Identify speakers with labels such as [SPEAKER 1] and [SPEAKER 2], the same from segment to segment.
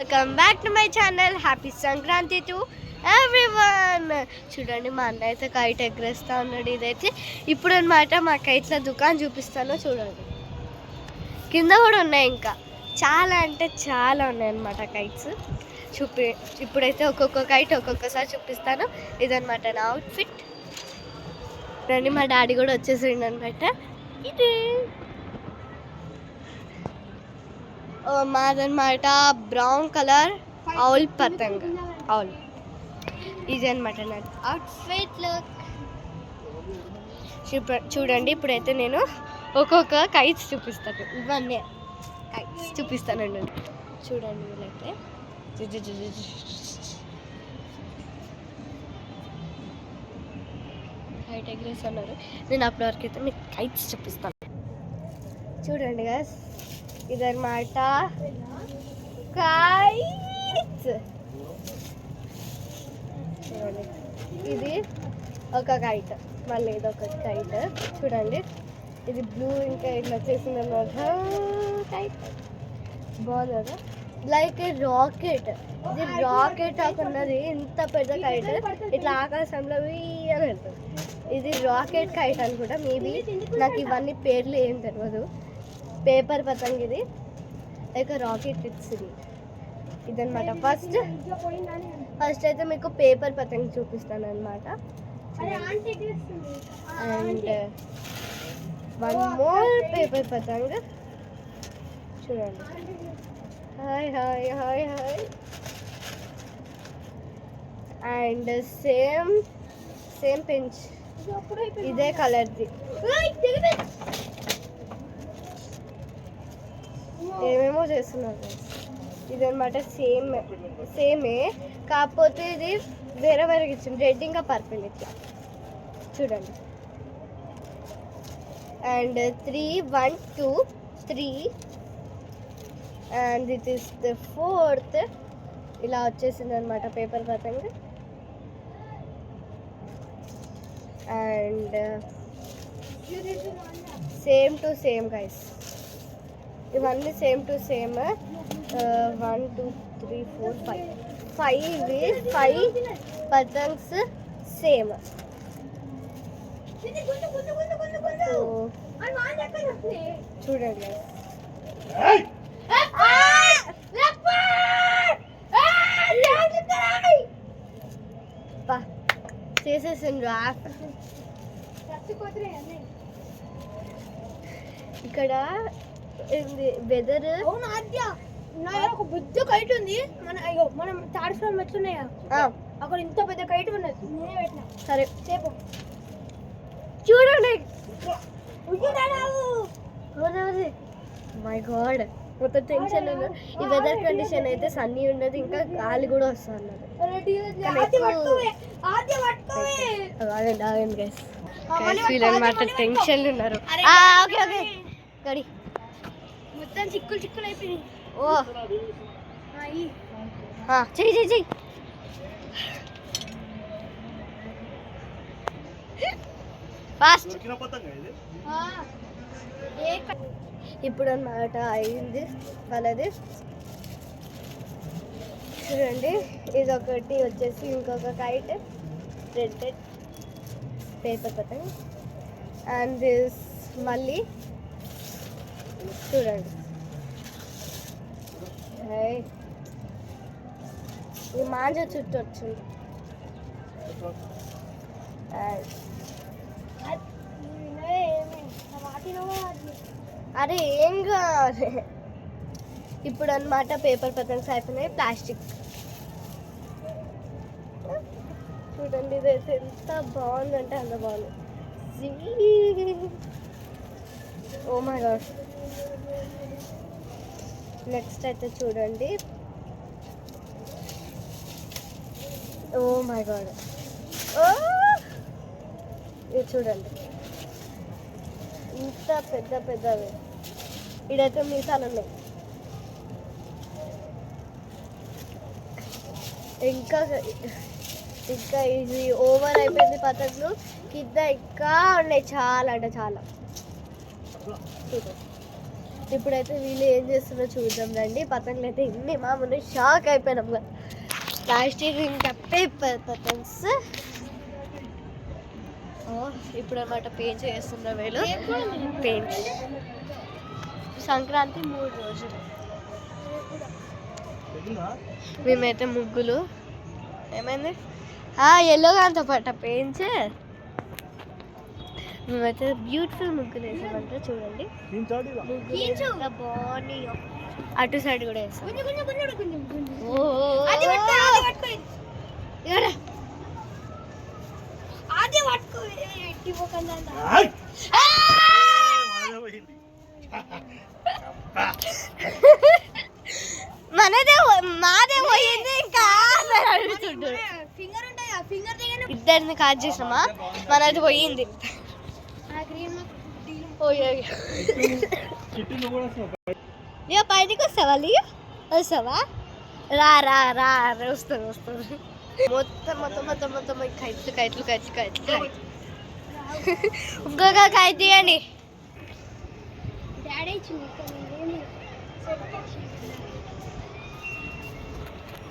[SPEAKER 1] Welcome back to my channel. Happy Sankranti to everyone. చూడండి మా అన్న అయితే కైట్ ఎగరేస్తా ఉన్నాడు. ఇదైతే ఇప్పుడు అనమాట మా కైట్ల దుకాణం చూపిస్తాను చూడండి. కింద కూడా ఉన్నాయి, ఇంకా చాలా అంటే చాలా ఉన్నాయి అన్నమాట కైట్స్. ఇప్పుడైతే ఒక్కొక్క కైట్ ఒక్కొక్కసారి చూపిస్తాను. ఇదనమాట నా అవుట్ఫిట్. రండి, మా డాడీ కూడా వచ్చేసిండు అనమాట. ఇది మాదనమాట బ్రౌన్ కలర్ ఆవుల్ పతంగ ఆవుల్. ఇది అనమాట నా అవుట్ఫిట్ లుక్. చూడండి, ఇప్పుడైతే నేను ఒక్కొక్క కైట్స్ చూపిస్తాను. ఇవన్నీ కైట్స్ చూపిస్తానండి. చూడండి, వీళ్ళైతే కైట్ ఎగరేస్తున్నారు. నేను అప్పటివరకు అయితే మీకు కైట్స్ చూపిస్తాను. చూడండి గైస్, ఇదన్నమాట కైట్స్. చూడండి, ఇది ఒక కైట్, మళ్ళీ ఇది ఒక కైట్. చూడండి, ఇది బ్లూ ఇంకా ఇట్లా వచ్చేసింది అన్నమాట. కైట్ బాగుంది కదా, లైక్ రాకెట్. ఇది రాకెట్ కాకున్నది ఇంత పెద్ద కైట్, ఇట్లా ఆకాశంలో అని వెళ్తుంది. ఇది రాకెట్ కైట్ అనుకుంటా మేబీ, నాకు ఇవన్నీ పేర్లు ఏం తెలియదు. పేపర్ పతంగ్ ఇది, లైక్ రాకెట్ కిట్స్. ఇదనమాట ఫస్ట్ అయితే మీకు పేపర్ పతంగ్ చూపిస్తాను అనమాట. అండ్ వన్ మోర్ పేపర్ పతంగ్. చూడండి, hi hi hi hi. And same pinch, ఇదే కలర్ది. ఏమేమో చేస్తున్నారు. ఇదనమాట సేమే, కాకపోతే ఇది వేరే వేరే ఇచ్చింది, రెడ్ ఇంకా పర్పుల్ ఇట్లా. చూడండి, and 3 1 2 3 and this is the 4th. ఇలా వచ్చేసింది అనమాట పేపర్ పతంగ్. And same to same guys, ఇవన్నీ సేమ్ టు సేమ్. 1 2 3 4 5 పతంగ్స్ సేమ్. చూడండి, చేసేసిండ్రు. ఇక్కడ వెదర్
[SPEAKER 2] ఒక పెద్ద కైట్ ఉంది. మనం థర్డ్ ఫ్లోర్ మెట్లున్నాయా, అక్కడ ఇంత పెద్ద కైట్ ఉన్నది. నేనే పెట్టినా.
[SPEAKER 1] సరే సేపు చూడండి. మై గాడ్, మొత్తం టెన్షన్. ఈ వెదర్ కండిషన్ అయితే సన్నీ ఉన్నది, ఇంకా గాలి కూడా వస్తుంది. టెన్షన్ ఉన్నారు. ఓకే ఓకే గడి,
[SPEAKER 2] మొత్తం చిక్కులు అయిపోయినాయి.
[SPEAKER 1] ఓ చెయ్యి ఫాస్ట్. ఇప్పుడు అన్నమాట అయింది వాళ్ళది. చూడండి, ఇది ఒకటి వచ్చేసి ఇంకొక కైట్, రెడ్ పేపర్ పతంగ్. అండ్ దిస్ మళ్ళీ చూడండి, ఈ మాంజ చుట్టూ వచ్చింది. అరే ఏం కావాలి. ఇప్పుడు అన్నమాట పేపర్ పతంగ్స్ అయిపోయినాయి. ప్లాస్టిక్ చూడండి, ఇదైతే ఎంత బాగుందంటే అంత బాగుంది. ఓ మై గాడ్. నెక్స్ట్ అయితే చూడండి, ఓ మై గాడ్, ఇది చూడండి ఇంత పెద్దవి. ఇడైతే మీసాలు ఉన్నాయి. ఇంకా ఇది ఓవర్ అయిపోయింది పతంగులు. కింద ఇంకా ఉన్నాయి చాలా అంటే చాలా. ఇప్పుడైతే వీళ్ళు ఏం చేస్తున్నారో చూద్దాం రండి. పతంగులు అయితే ఇన్ని మామూలు షాక్ అయిపోయినాం కదా. ప్లాస్టిక్ ఇంకా పేపర్ పతంగ్స్. ఇప్పుడు అన్నమాట పెయింట్ చేస్తున్నారు వీళ్ళు. పెయింట్ సంక్రాంతి 3 రోజులు. మేమైతే ముగ్గులు ఏమైంది ఎల్లోగా అంత పట్ట పెయింట్స్. మేమైతే బ్యూటిఫుల్ ముగ్గులు వేసామంట చూడండి. బాగున్నాయి. అటు సైడ్ కూడా వేసాం. మాదే పోయింది. ఇంకా ఇద్దరిని కాల్ చేసినామా, మనది పోయింది. బయటికి వస్తావా? వస్తావా? రా రా రా వస్తాను వస్తాను. మొత్తం మొత్తం మొత్తం మొత్తం కైట్లు కైట్లు కైట్లు కైట్లు. ఇంకొక కైట్ తీయండి.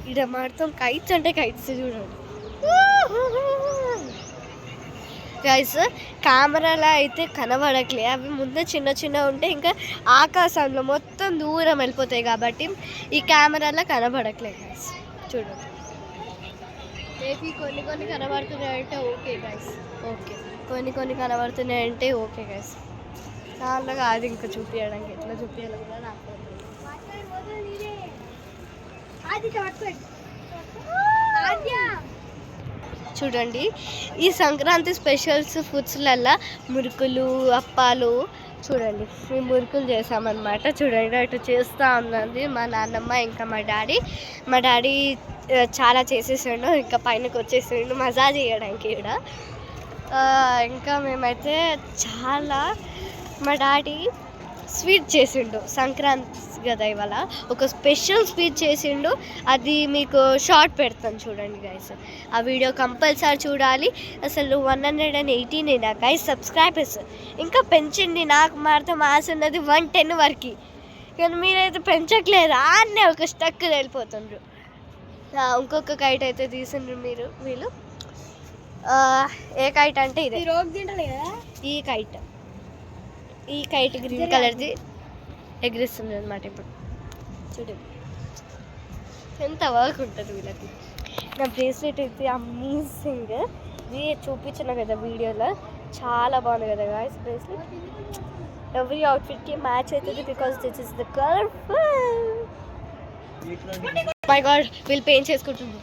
[SPEAKER 1] ఇక్కడ మొత్తం కైట్స్ అంటే కైట్స్ చూడండి గైస్. కెమెరాలో అయితే కనబడట్లే, అవి ముందే చిన్న చిన్న ఉంటే ఇంకా ఆకాశంలో మొత్తం దూరం వెళ్ళిపోతాయి కాబట్టి ఈ కెమెరాలో కనబడట్లే గైస్. చూడండి మేబీ కొన్ని కొన్ని కనబడుతున్నాయంటే ఓకే గైస్. ఓకే కొన్ని కొన్ని కనబడుతున్నాయంటే ఓకే గైస్. చాలా కాదు ఇంకా చూపించడానికి, ఎట్లా చూపించాలి కూడా నాకు చూడండి. ఈ సంక్రాంతి స్పెషల్స్ ఫుడ్స్లల్లో మురుకులు, అప్పాలు చూడండి. మేము మురుకులు చేసామన్నమాట. చూడండి అటు చేస్తూ ఉన్నది మా నాన్నమ్మ ఇంకా మా డాడీ. మా డాడీ చాలా చేసేసాడు, ఇంకా పైనకి వచ్చేసాడు మజా చేయడానికి ఇక్కడ. ఇంకా మేమైతే చాలా మా డాడీ స్వీట్ చేసిండు. సంక్రాంతి కదా ఇవాళ, ఒక స్పెషల్ స్వీట్ చేసిండు. అది మీకు షార్ట్ పెడతాను చూడండి గైస్. ఆ వీడియో కంపల్సరీ చూడాలి. అసలు 118 గైస్ సబ్స్క్రైబర్స్. ఇంకా పెంచండి, నాకు మాత్రం ఆశ ఉన్నది 110 వరకు. కానీ మీరైతే పెంచట్లేదు, ఆడనే ఒక స్టక్ వెళ్ళిపోతుండ్రు. ఇంకొక కైట్ అయితే తీసిండ్రు వీళ్ళు. ఏ కైట్ అంటే ఇది ఈ కైట్ గ్రీన్ కలర్ది ఎగిరిస్తుంది అనమాట. ఇప్పుడు చూడండి ఎంత వర్క్ ఉంటుంది వీళ్ళకి. నా బ్రేస్లెట్ అయితే అమేజింగ్. ఇది చూపించిన కదా వీడియోలో, చాలా బాగుంది కదా గాయస్ బ్రేస్లెట్. ఎవ్రీ అవుట్ఫిట్కి మ్యాచ్ అవుతుంది because this is the colourful. My God వీళ్ళు పెయింట్ చేసుకుంటుంది.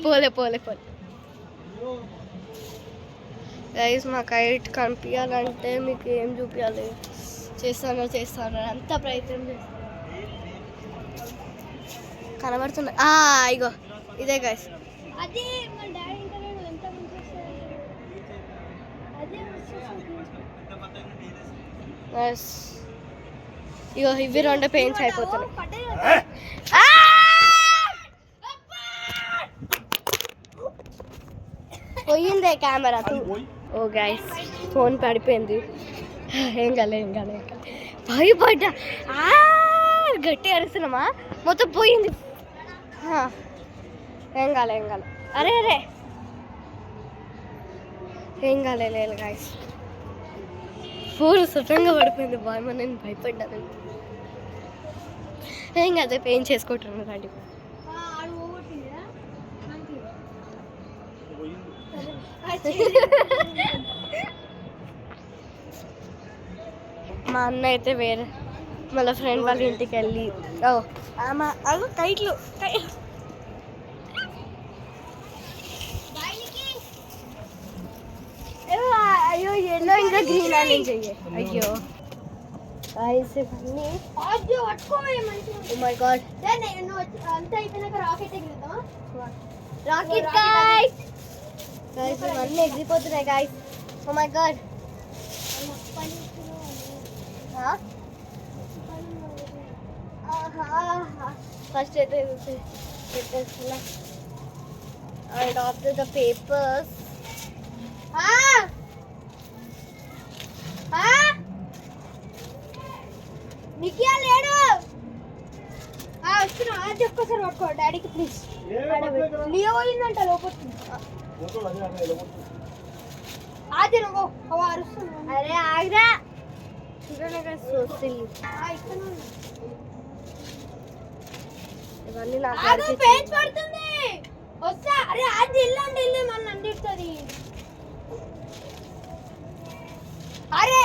[SPEAKER 1] పోలే పోలే పోలే గైస్. మా కైట్ కనిపించాలంటే మీకు ఏం చూపించాలి, చేస్తాను అంత ప్రయత్నం చేస్తాను. కనబడుతుంది ఇగో ఇదే గైస్. ఇగో ఇవి 2 పెయింట్స్ అయిపోతున్నాయి. పోయిందే కెమెరా. ఓ గైస్ ఫోన్ పడిపోయింది. ఏం కాలే భయపడ్డా. గట్టి అరుస్తున్నామా, మొత్తం పోయింది. ఏం కాలే అరే ఏం కాలేదు గైస్. ఫోన్ సుతంగా పడిపోయింది. బాయ్ నేను భయపడ్డాను. ఏం కాదు, పెయింట్ చేసుకుంటున్నాను రండి. మా అన్న అయితే వేరే మళ్ళీ ఫ్రెండ్ వాళ్ళ ఇంటికి వెళ్ళి కైట్లు అయ్యో ఎల్లో ఇంకా గ్రీన్ అని చెయ్యి. అయ్యో మై గాడ్. రాకెట్ గైస్ ఇవన్నీ ఎగిరిపోతున్నాయి guys. Oh my god. First అయితే పెట్టేస్తున్నా అండ్ ఆఫ్టర్ ద పేపర్స్
[SPEAKER 2] నికియా లేడు వస్తున్నా అది ఒక్కసారి పట్టుకో డాడీకి ప్లీజ్ లియో పోయిందంట లోపలికి ఆది నువ్వు అరుస్తున్నా
[SPEAKER 1] అరే ఆగ్రా చూడండి సోసిల్ ఇవన్నీ నాకు
[SPEAKER 2] పేజ్ పడుతుంది వస్తా అరే అది ఇల్లు మన అందిస్తుంది అరే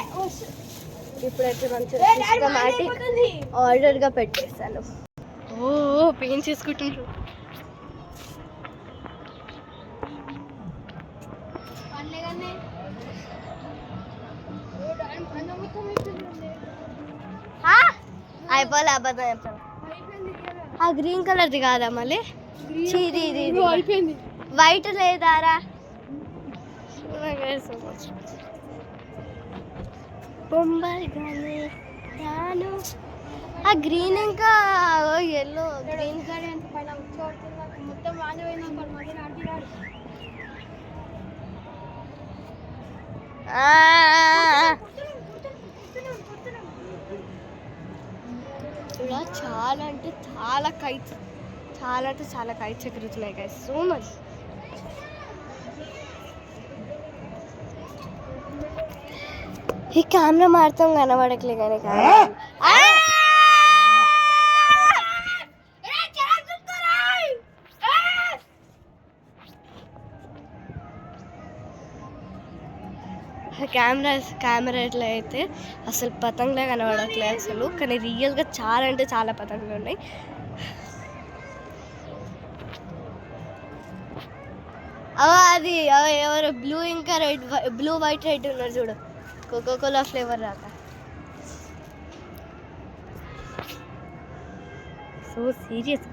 [SPEAKER 1] ఇప్పుడైతే మంచిగా సిస్టమాటిక్ ఆర్డర్గా పెట్టేస్తాను. ఓ పెయిన్ చేసుకుంటున్నారు. అయిపోలే అబద్ధం చెప్పాను. ఆ గ్రీన్ కలర్ది కాదా మళ్ళీ చీది
[SPEAKER 2] అయిపోయింది
[SPEAKER 1] వైట్ లేదారా బొంబాయి గానే రాను ఆ గ్రీన్ ఇంకా ఎల్లో గ్రీన్
[SPEAKER 2] మొత్తం వాడిపోయినా
[SPEAKER 1] ఇలా చాలా అంటే చాలా కైట్స్ ఎగురుతున్నాయి గైస్ సో మచ్. ఈ కెమెరా మాత్రం కనబడట్లే కానీ కెమెరా ఎట్లా అయితే అసలు పతంగులే కనబడట్లేదు అసలు, కానీ రియల్గా చాలా అంటే చాలా పతంగులు ఉన్నాయి. అది ఎవరు బ్లూ ఇంకా రెడ్, బ్లూ వైట్ రెడ్ ఉన్నారు చూడు, కోకోకోలా ఫ్లేవర్ రాక సో సీరియస్.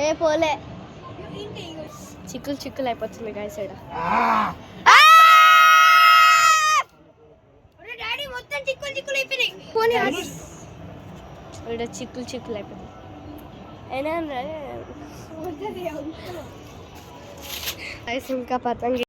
[SPEAKER 1] ఏ పోలే చిక్కులు అయిపోతుంది గాయస్.
[SPEAKER 2] డాడీ మొత్తం చిక్కులు అయిపోయినాయి.
[SPEAKER 1] చిక్కులు అయిపోతుంది అయినా ఇంకా పతంగి